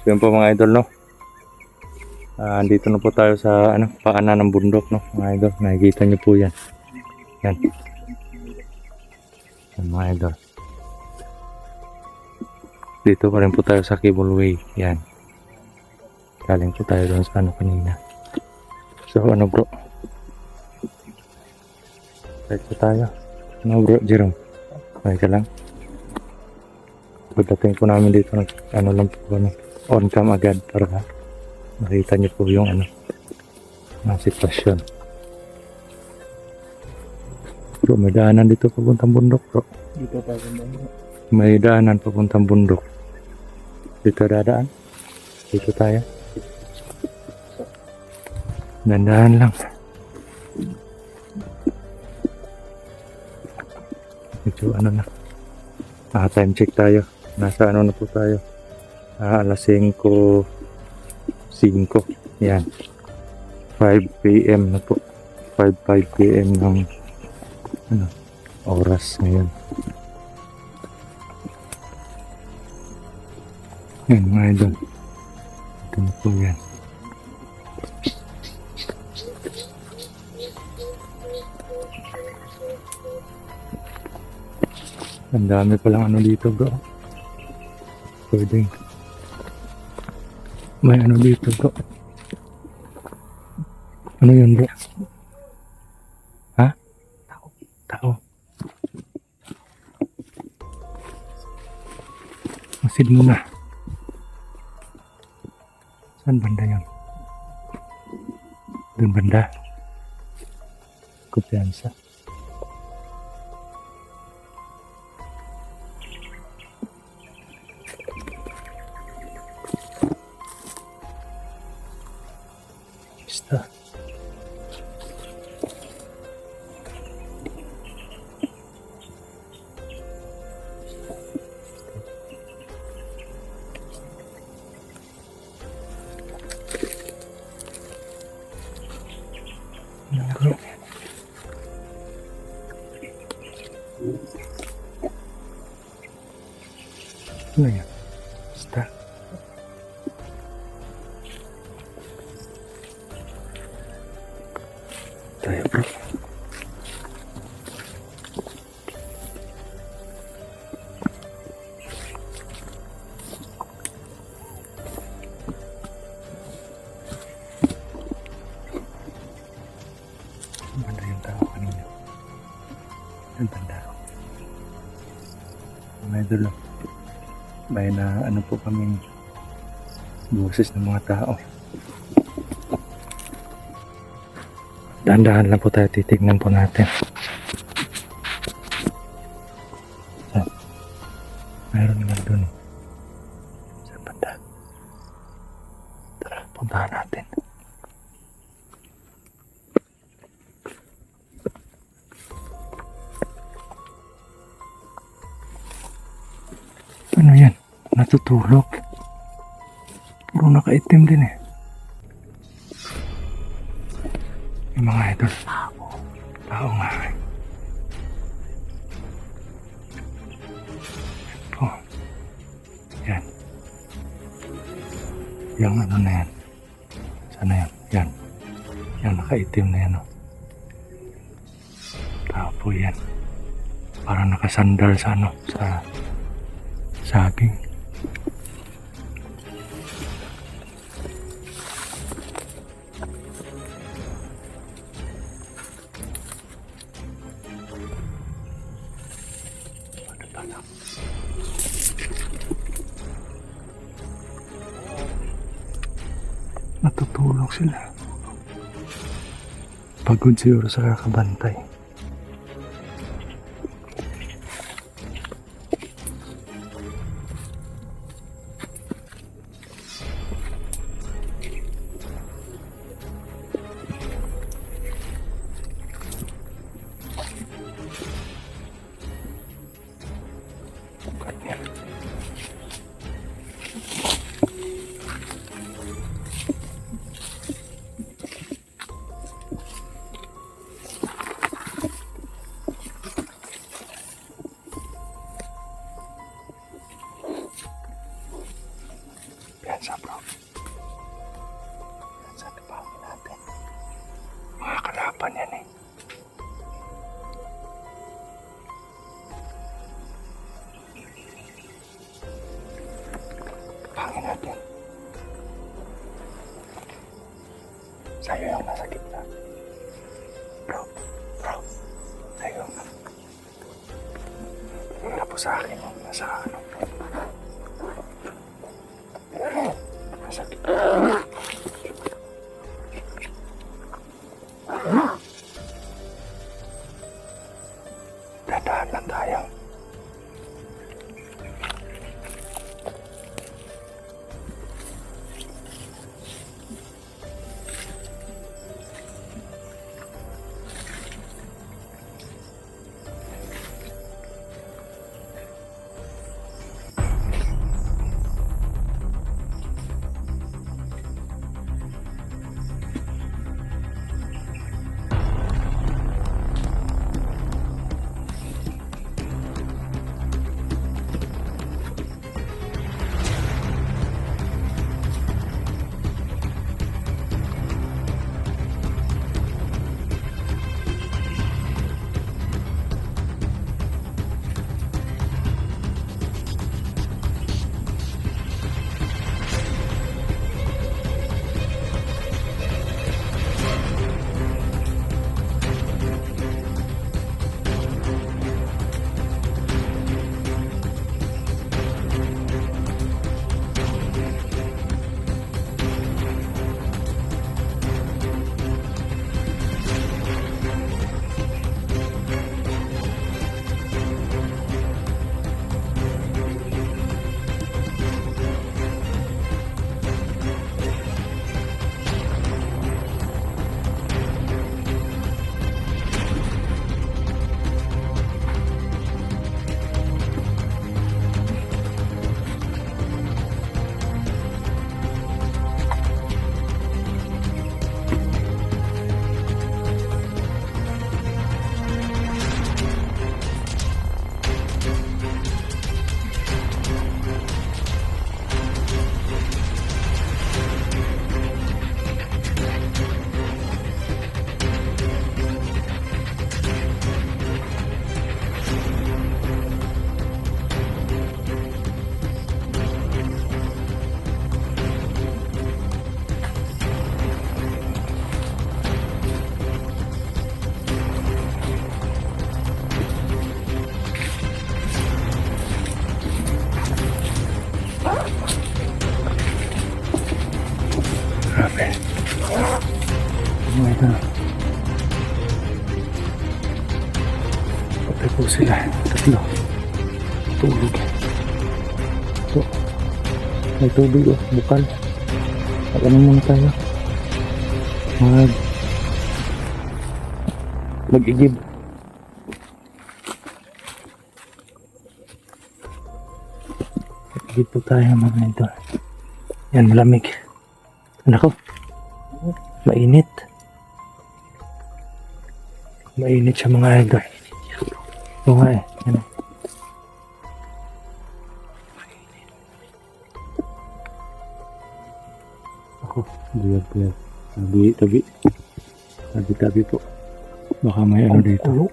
Yun po mga idol, no. Andito na po tayo sa paanan ng bundok, no, mga idol. Nakikita niyo po yan. Yan. Yan mga idol. Dito pa rin po tayo sa Cable Way. Yan. Galing po tayo doon sa kanina. So bro? Right po tayo. Bro, Jerome? Okay ka lang? Pagdating po namin dito, lang po on cam agad para makita niyo po yung sitwasyon. Bro, may daanan dito papuntang bundok, bro. Dito pa rin bundok. May daanan papuntang bundok. Dito dadaan. Dito tayo. Dandahan lang. Medyo na. Time check tayo. Nasa na po tayo. Alas 5:05. Yan. 5 PM na po. 5 PM ng oras ngayon. Yan mga idol. Ito na po yan. Ang dami palang dito, bro. Pwede. May dito, bro. Ano yun, bro? Ha? Tao. Masid muna. Saan banda yun? Doon banda. Kumpiyansa. Basta. Bro. Ano yan? Basta. Tayo, bro. Banda yung tao kanina. Ang banda. Mga idol, may po kaming boses ng mga tao. Dahan-dahan lang po tayo, titignan po natin. Saan? Mayroon naman dun. Saan banda? Tara, puntahan natin. Ano yan? Natutulog. Puro nakaitim din eh. Yung mga idol. Tao nga eh. Ito. Yan. Yung na yan. Sana yan. Yan. Yan nakaitim na yan. Tao po yan. Parang nakasandal sa sa saging. Natutulog sila. Pagod siguro sa kakabantay. Sa'yo yung nasa gitna. Bro, sa'yo yung tapos sa akin yung nasa ano. Nasa gitna. Dadaan lang tayo. Grabe. Ito. Patay po sila. Tatlo. Tulog. Ito. May tubig o. Bukal. Ano muna tayo? Mag-igib. Mag-igib po tayo mga ito. Yan, malamig. Nako, mainit. Mainit siya mga idol. Oo nga eh. Yan. Ako, buyag. Tabi po. Baka may ano dito.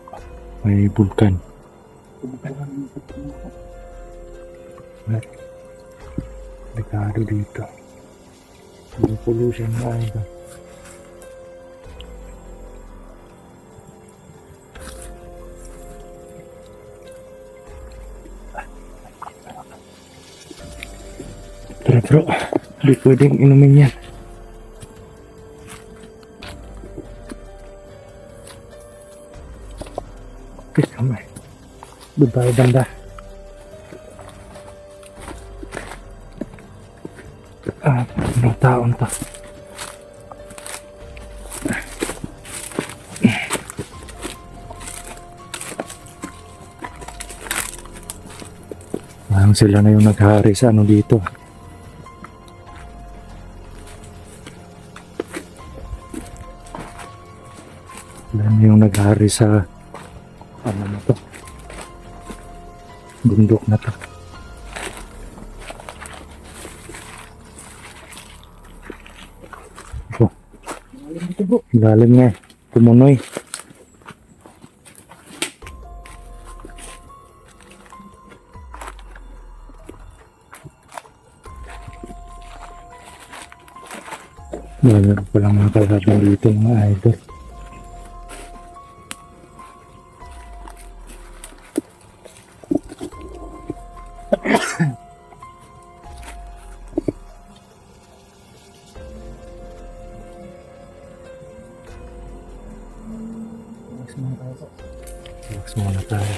May vulkan. Delikado dito. May pollution na ito. Tara bro, hindi pwedeng inumin yan. Okay, kamay. Doon tayo banda. Anong taon to? Parang sila na yung naghari sa ano dito. Sila na yung naghari sa ano na to? Bundok na to. Lalim nga eh. Tumunoy. Meron pa lang mga kalaban dito mga idol. Relax muna tayo.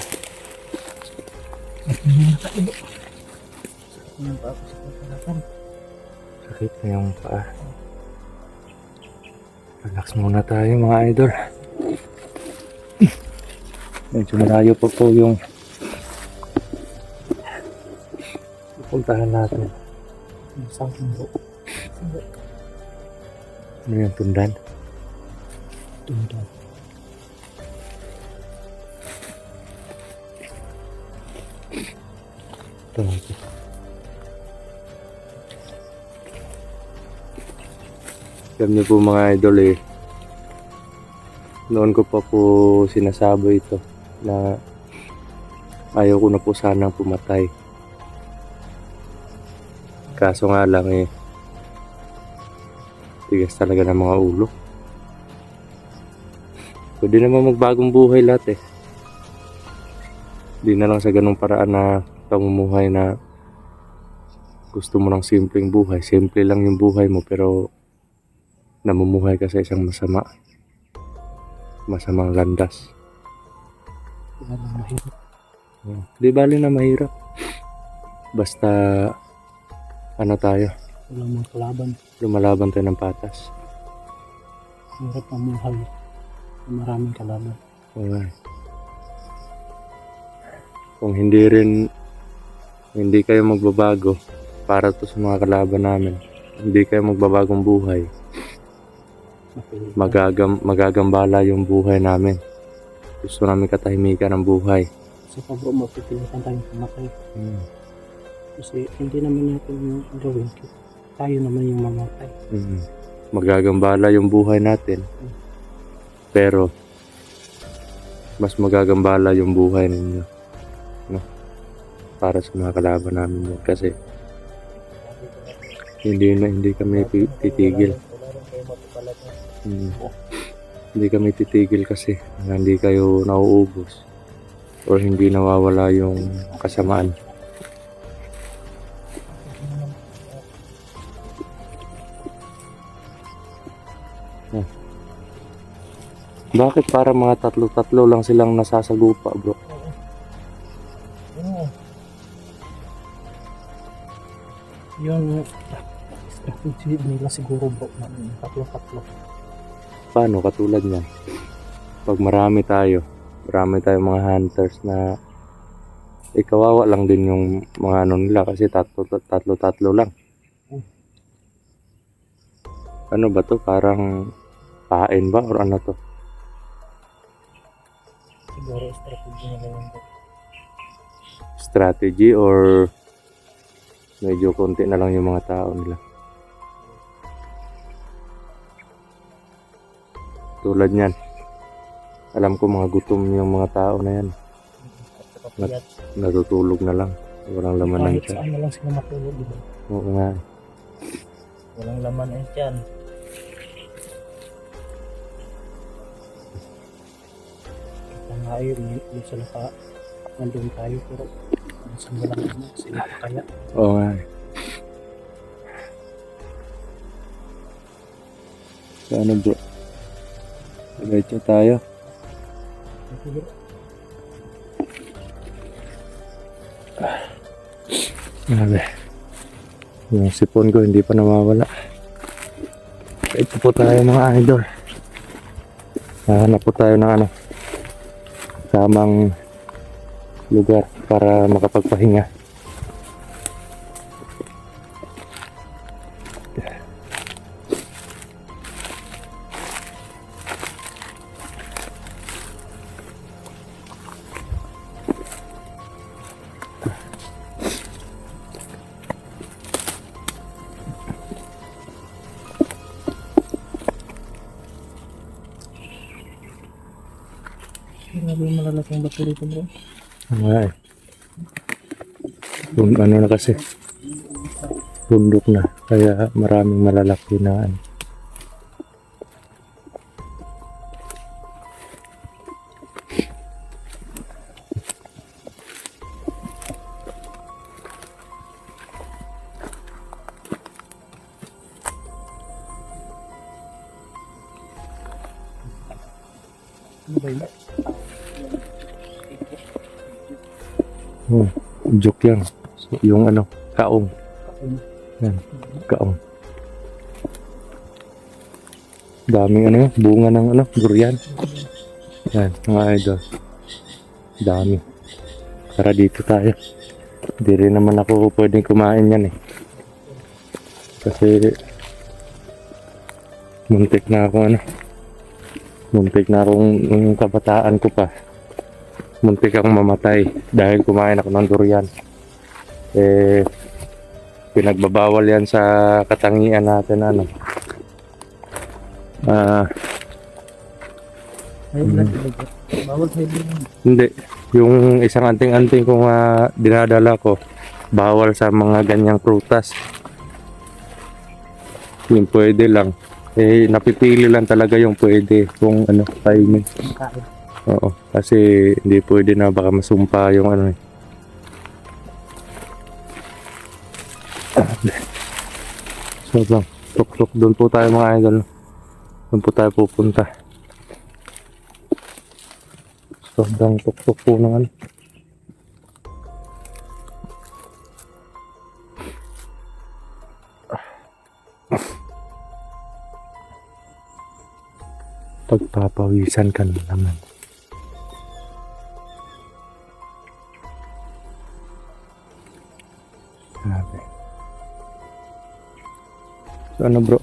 Sakit na yung paa. Relax muna tayo mga idol. Medyo malayo pa po yung pupuntahan natin. Ano yung tundan? Tundan. Ito. Alam niyo po mga idol noon ko pa po sinasabi ito na ayaw ko na po sanang pumatay. Kaso nga lang tigas talaga ng mga ulo. Pwede naman magbagong buhay lahat Di na lang sa ganung paraan na pamumuhay na gusto mo ng simpleng buhay. Simple lang yung buhay mo pero namumuhay ka sa isang masamang landas. Mahirap. Di bali na mahirap. Basta ano tayo, Walang mga kalaban. lumalaban tayo ng patas. Hirap ang buhay. Maraming kalaban. Okay. Kung hindi kayo magbabago para to sa mga kalaban namin, hindi kayo magbabagong buhay, magagambala yung buhay namin. Gusto namin katahimikan ng buhay. Sa bro, mapipilitan tayong pumatay. Kasi hindi naman natin yung gawin. Tayo naman yung mamatay. Magagambala yung buhay natin. Pero mas magagambala yung buhay ninyo. No? Para sa mga kalaban namin yun. Kasi hindi kami titigil. Hindi kami titigil kasi hindi kayo nauubos or hindi nawawala yung kasamaan. Bakit para mga tatlo lang silang nasasagupa, bro? Yung strategy nila siguro bro na tatlo. Paano katulad niyan? Pag marami tayong mga hunters na kawawa lang din yung mga ano nila kasi tatlo lang. Ano ba to? Parang pain ba or ano to? Siguro strategy nila yun bro. Strategy or medyo konti na lang yung mga tao nila. Tulad niyan. Alam ko mga gutom yung mga tao na yan. Natutulog na lang. Walang laman ng Kahit tiyan. saan na lang sila matulog diba? Oo nga. Walang laman ng tiyan. Kita nga yun, yung sila pa nandun tayo pero saan walang laman sila pa kaya. Oo nga. So ano bro? Diretso tayo. Grabe. Yung sipon ko hindi pa nawawala. Ito po tayo mga idol. Hanap po tayo ng tamang lugar para makapagpahinga. Grabe yung malalaking bato dito bro. Ay. Ano na kasi bundok na kaya maraming malalaki na Ano ba yun? Joke yan. Yung ano, kaong. Yan, kaong. Daming ano, bunga ng ano, durian. Yan, mga idol. Dami. Tara dito tayo. Hindi rin naman ako pwedeng kumain yan eh. Kasi muntik na ako ano. Muntik na akong nung kabataan ko pa. Muntik akong mamatay dahil kumain ako ng durian. Eh, pinagbabawal yan sa katangian natin ano. Bawal sa ibig. Hindi. Yung isang anting-anting kong dinadala ko, bawal sa mga ganyang prutas. Yung pwede lang. Eh, napipili lang talaga yung pwede kung ano, kainin. Kain. Oo. Kasi hindi pwede na baka masumpa yung ano eh. So, bang, tuk-tuk. Doon po tayo mga idol. Doon po tayo pupunta. Sobrang tuk-tuk po ng ano. Pagpapawisan ka na naman. Grabe. So ano bro?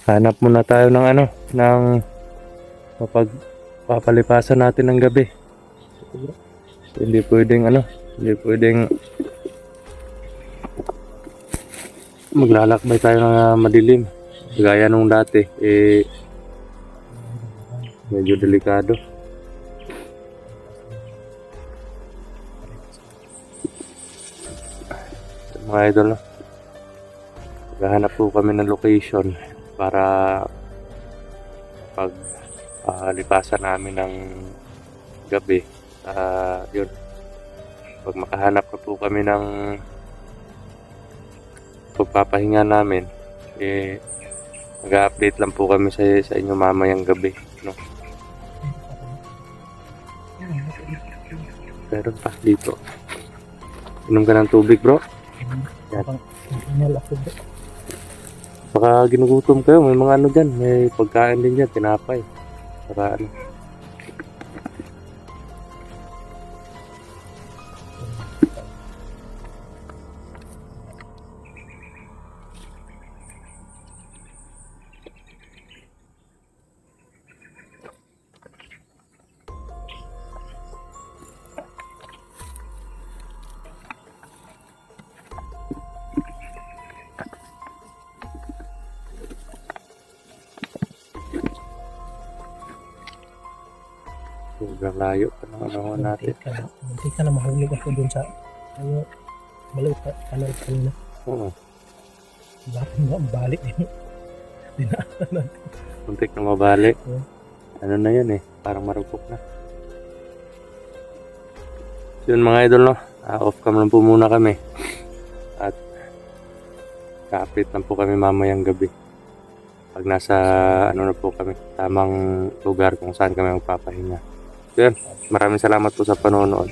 Hanap muna tayo ng ano, ng papalipasan natin ng gabi. Hindi pwedeng ano, hindi pwedeng maglalakbay tayo ng madilim. Gaya nung dati, eh medyo delikado. Mga idol, no? Maghahanap po kami ng location para pag lipasan namin ng gabi. Yun. Pag makahanap na po kami ng pagpapahinga namin, eh mag-update lang po kami sa inyo mamayang gabi, no? Pero pa dito. Inom ka ng tubig, bro. Baka ginugutom kayo, may mga ano dyan, may pagkain din dyan, tinapay. Saka ano. Sobrang layo pa ng ano natin. Hindi ka na mahulog ako dun sa ano, maliit na kanal kanina. Oo. Bakit nga balik din? Muntik na mabalik. Oo. Ano na yun eh, parang marupok na. So yun mga idol, no? Off cam lang po muna kami. At ka-update lang po kami mamayang gabi. Pag nasa ano na po kami, tamang lugar kung saan kami magpapahinga. So yun, maraming salamat po sa panonood.